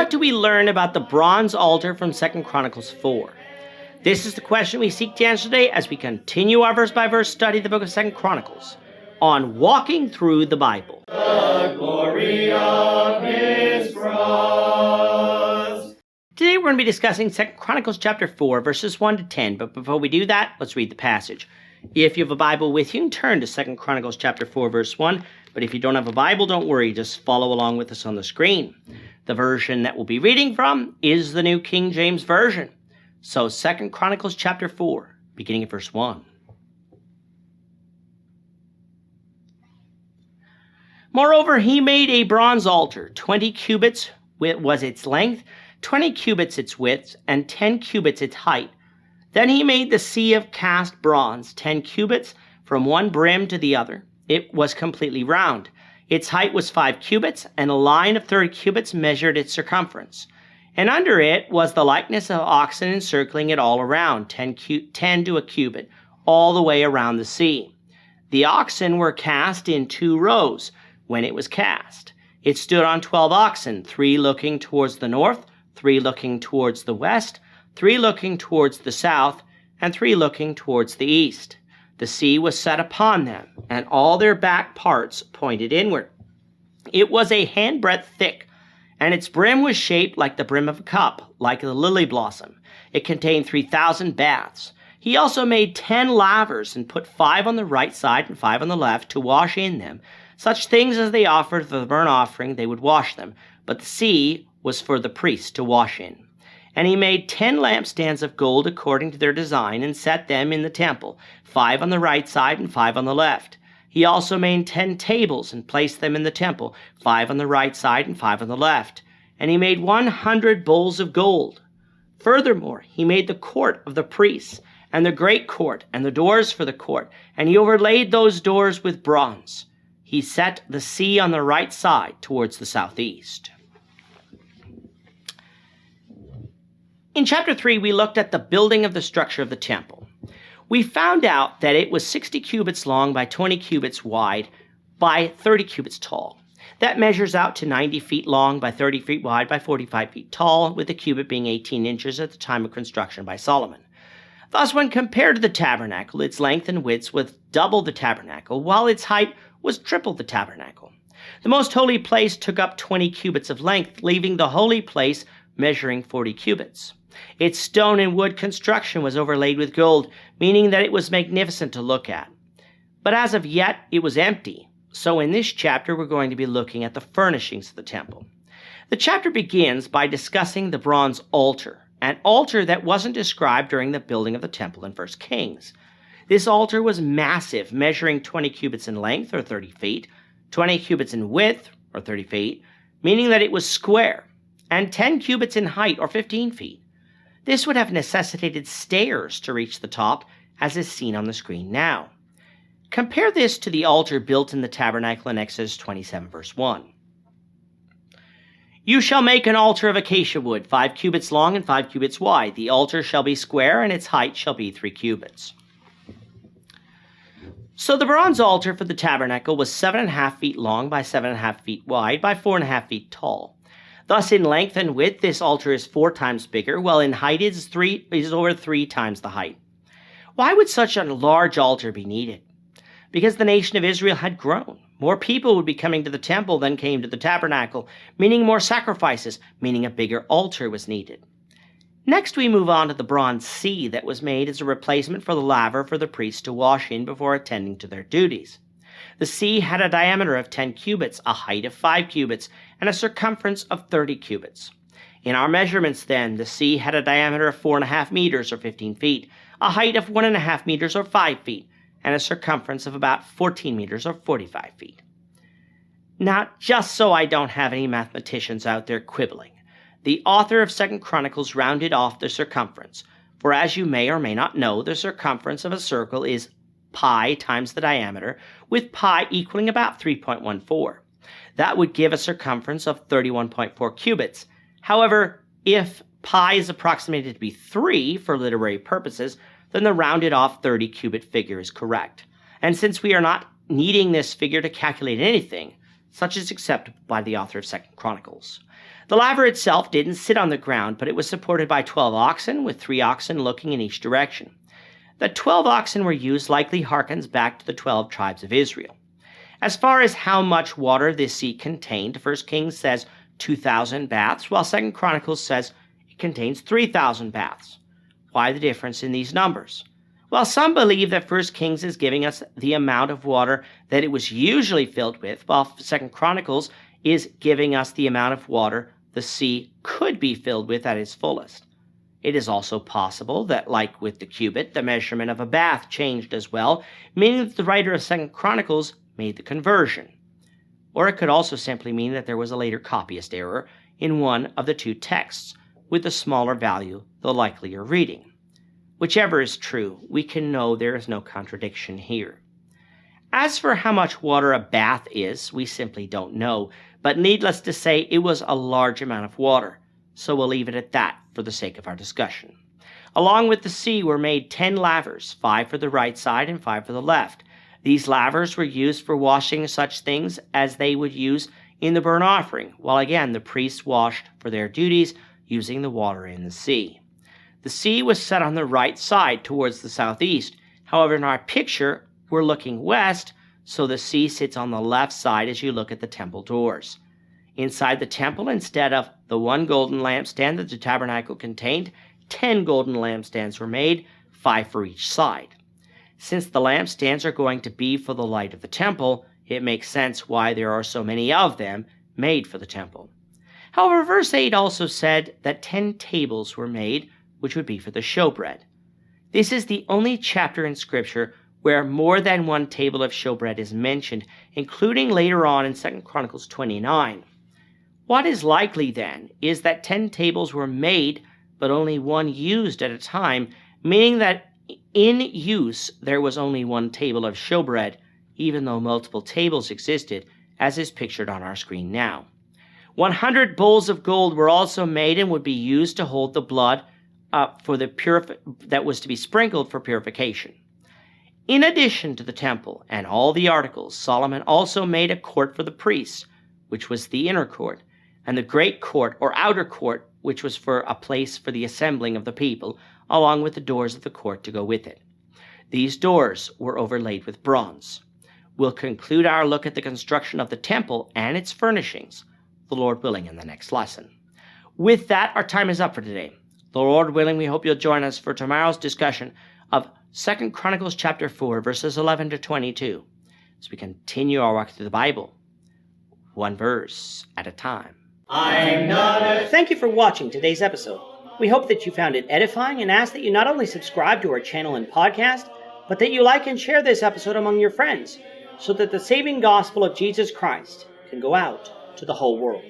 what do we learn about the bronze altar from 2 Chronicles 4? This is the question we seek to answer today as we continue our verse-by-verse study of the book of 2 Chronicles on walking through the Bible. The glory of his cross. Today we're going to be discussing 2 Chronicles chapter 4, verses 1 to 10, but before we do that, let's read the passage. If you have a Bible with you, turn to 2 Chronicles chapter 4, verse 1, but if you don't have a Bible, don't worry, just follow along with us on the screen. The version that we'll be reading from is the New King James Version. So 2 Chronicles chapter 4, beginning at verse 1. Moreover, he made a bronze altar. 20 cubits was its length, 20 cubits its width, and 10 cubits its height. Then he made the sea of cast bronze, 10 cubits from one brim to the other. It was completely round. Its height was 5 cubits, and a line of 30 cubits measured its circumference. And under it was the likeness of oxen encircling it all around, 10 to a cubit, all the way around the sea. The oxen were cast in 2 rows when it was cast. It stood on 12 oxen, 3 looking towards the north, 3 looking towards the west, 3 looking towards the south, and 3 looking towards the east. The sea was set upon them, and all their back parts pointed inward. It was a handbreadth thick, and its brim was shaped like the brim of a cup, like the lily blossom. It contained 3,000 baths. He also made 10 lavers, and put 5 on the right side and 5 on the left to wash in them. Such things as they offered for the burnt offering, they would wash them, but the sea was for the priests to wash in. And he made 10 lampstands of gold according to their design, and set them in the temple, 5 on the right side and 5 on the left. He also made 10 tables, and placed them in the temple, 5 on the right side and 5 on the left. And he made 100 bowls of gold. Furthermore, he made the court of the priests, and the great court, and the doors for the court, and he overlaid those doors with bronze. He set the sea on the right side towards the southeast. In chapter 3, we looked at the building of the structure of the temple. We found out that it was 60 cubits long by 20 cubits wide by 30 cubits tall. That measures out to 90 feet long by 30 feet wide by 45 feet tall, with the cubit being 18 inches at the time of construction by Solomon. Thus, when compared to the tabernacle, its length and width was double the tabernacle, while its height was triple the tabernacle. The most holy place took up 20 cubits of length, leaving the holy place measuring 40 cubits. Its stone and wood construction was overlaid with gold, meaning that it was magnificent to look at. But as of yet, it was empty. So in this chapter, we're going to be looking at the furnishings of the temple. The chapter begins by discussing the bronze altar, an altar that wasn't described during the building of the temple in 1 Kings. This altar was massive, measuring 20 cubits in length, or 30 feet, 20 cubits in width, or 30 feet, meaning that it was square, and 10 cubits in height, or 15 feet. This would have necessitated stairs to reach the top, as is seen on the screen now. Compare this to the altar built in the tabernacle in Exodus 27, verse 1. You shall make an altar of acacia wood, 5 cubits long and 5 cubits wide. The altar shall be square, and its height shall be 3 cubits. So the bronze altar for the tabernacle was 7.5 feet long by 7.5 feet wide by 4.5 feet tall. Thus, in length and width, this altar is 4 times bigger, while in height it is over 3 times the height. Why would such a large altar be needed? Because the nation of Israel had grown. More people would be coming to the temple than came to the tabernacle, meaning more sacrifices, meaning a bigger altar was needed. Next, we move on to the bronze sea that was made as a replacement for the laver for the priests to wash in before attending to their duties. The sea had a diameter of 10 cubits, a height of 5 cubits, and a circumference of 30 cubits. In our measurements, then, the sea had a diameter of 4.5 meters, or 15 feet, a height of 1.5 meters, or 5 feet, and a circumference of about 14 meters, or 45 feet. Now, just so I don't have any mathematicians out there quibbling, the author of 2 Chronicles rounded off the circumference, for as you may or may not know, the circumference of a circle is pi times the diameter, with pi equaling about 3.14. That would give a circumference of 31.4 cubits. However, if pi is approximated to be 3 for literary purposes, then the rounded off 30 cubit figure is correct. And since we are not needing this figure to calculate anything, such as acceptable by the author of 2 Chronicles. The laver itself didn't sit on the ground, but it was supported by 12 oxen, with 3 oxen looking in each direction. The 12 oxen were used likely harkens back to the 12 tribes of Israel. As far as how much water this sea contained, 1 Kings says 2,000 baths, while 2 Chronicles says it contains 3,000 baths. Why the difference in these numbers? Well, some believe that 1 Kings is giving us the amount of water that it was usually filled with, while 2 Chronicles is giving us the amount of water the sea could be filled with at its fullest. It is also possible that, like with the cubit, the measurement of a bath changed as well, meaning that the writer of 2 Chronicles made the conversion. Or it could also simply mean that there was a later copyist error in one of the two texts, with the smaller value the likelier reading. Whichever is true, we can know there is no contradiction here. As for how much water a bath is, we simply don't know, but needless to say, it was a large amount of water, so we'll leave it at that for the sake of our discussion. Along with the sea were made 10 lavers, 5 for the right side and 5 for the left. These lavers were used for washing such things as they would use in the burnt offering, while again the priests washed for their duties using the water in the sea. The sea was set on the right side towards the southeast. However, in our picture, we're looking west, so the sea sits on the left side as you look at the temple doors. Inside the temple, instead of the 1 golden lampstand that the tabernacle contained, 10 golden lampstands were made, 5 for each side. Since the lampstands are going to be for the light of the temple, it makes sense why there are so many of them made for the temple. However, verse 8 also said that 10 tables were made, which would be for the showbread. This is the only chapter in Scripture where more than 1 table of showbread is mentioned, including later on in 2 Chronicles 29. What is likely, then, is that 10 tables were made, but only 1 used at a time, meaning that in use there was only 1 table of showbread, even though multiple tables existed, as is pictured on our screen now. 100 bowls of gold were also made and would be used to hold the blood that was to be sprinkled for purification. In addition to the temple and all the articles, Solomon also made a court for the priests, which was the inner court, and the great court or outer court, which was for a place for the assembling of the people, along with the doors of the court to go with it. These doors were overlaid with bronze. We'll conclude our look at the construction of the temple and its furnishings, the Lord willing, in the next lesson. With that, our time is up for today. The Lord willing, we hope you'll join us for tomorrow's discussion of 2 Chronicles chapter 4, verses 11 to 22, as we continue our walk through the Bible, 1 verse at a time. Thank you for watching today's episode. We hope that you found it edifying and ask that you not only subscribe to our channel and podcast, but that you like and share this episode among your friends, so that the saving gospel of Jesus Christ can go out to the whole world.